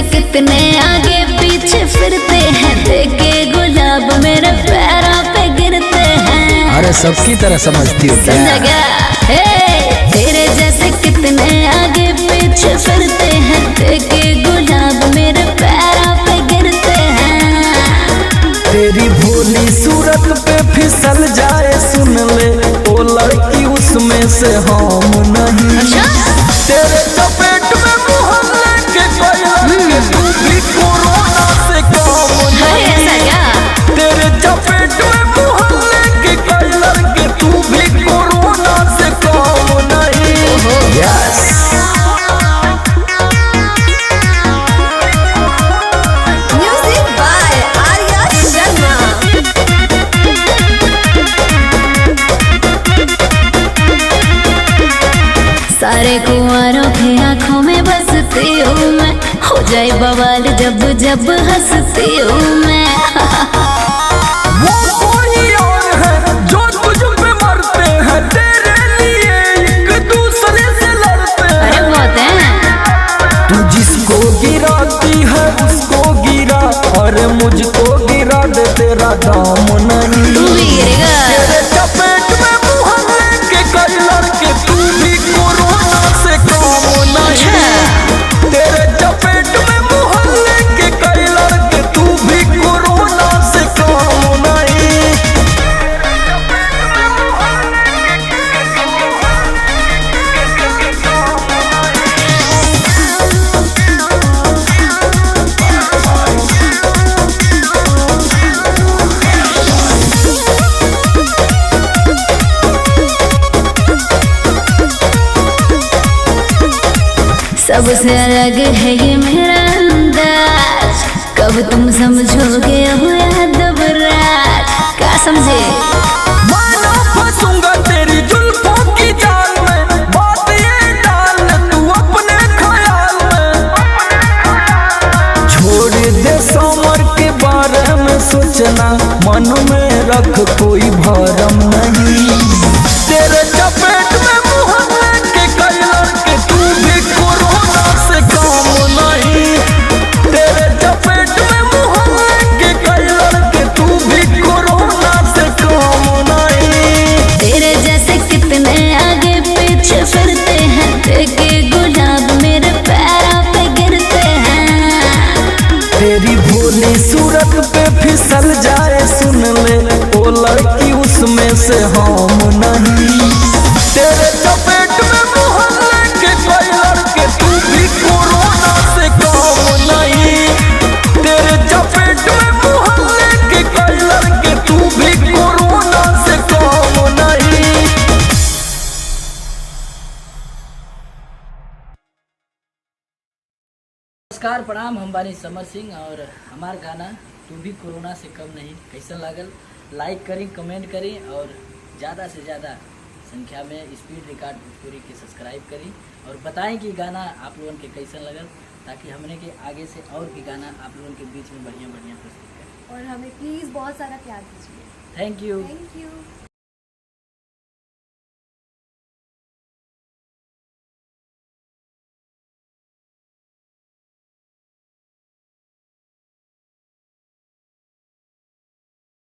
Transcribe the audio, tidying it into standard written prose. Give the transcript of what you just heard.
कितने आगे पीछे फिरते हैं, देखे गुलाब मेरे पैरों पे गिरते हैं। अरे सबकी तरह समझती हो क्या? तेरे जैसे कितने आगे पीछे फिरते हैं, देखे गुलाब मेरे पैरों पे गिरते हैं। तेरी भोली सूरत पे फिसल जाए सुन ले, ओ लड़की उसमें से हम नहीं। अच्छा? तेरे चपेट में मोहल्ले के कोई लड़के, तू भी कोरोना से कम नहीं। ऐसा क्या? तेरे चपेट में मोहल्ले के कोई लड़के, तू भी कोरोना से कम नहीं। Yes. Music by Arya Sharma. सारे कुंवारों की आंखों में बसती हूँ मैं, हो जाए बवाल जब जब हंसती हूँ मैं। वो कोई और है जो तुझ पे मरते हैं, तेरे लिए एक दूसरे से लड़ते हैं। अरे बहुत है। तू जिसको गिराती है उसको गिरा, और मुझको गिरा दे, तेरा दाम नहीं। तू भी गिरेगा। तेरे चपेट में मोहल्ले के कई लड़के, तू भी कोरोना से कम नहीं। तेरे चपेट में मोहल्ले के कई लड़के, तू भी कोरोना से कम नहीं। सबसे अलग है ये मेरा अंदाज, कब तुम समझोगे हो यादव राज। क्या समझे? मानो फंसूंगा तेरी जुल्फों की जाल में, बात ये डाल तू अपने ख्याल में। छोड़ दे समर के बारे में सोचना, मन में रख कोई भरम नहीं। तेरे चपेट में मोहल्ले के कई लड़के, तू भी कोरोना से कम नहीं। तेरे चपेट में मोहल्ले के कई लड़के, तू भी कोरोना से कम नहीं। तेरे जैसे कितने आगे पीछे फिरते हैं, देखे गुलाब मेरे पैरों पे गिरते हैं। तेरी भोली सूरत पे फिसल जाए सुन ले, ओ लड़की उसमें से हम नहीं। तेरे चपेट में मोहल्ले के कोई लड़के, तू भी कोरोना से कम नहीं। तेरे चपेट में मोहल्ले के कोई लड़के, तू भी कोरोना से कम नहीं। नमस्कार प्रणाम, हम बानी समर सिंह और हमार गाना तू भी कोरोना से कम नहीं कैसा लागल लाइक करी, कमेंट करी और ज़्यादा से ज़्यादा संख्या में स्पीड रिकॉर्ड भोजपुरी के सब्सक्राइब करी और बताएं कि गाना आप लोगों के कैसा लगल, ताकि हमने के आगे से और भी गाना आप लोगों के बीच में बढ़िया बढ़िया प्रस्तुत करें। और हमें प्लीज़ बहुत सारा प्यार दीजिए। Thank you. Thank you.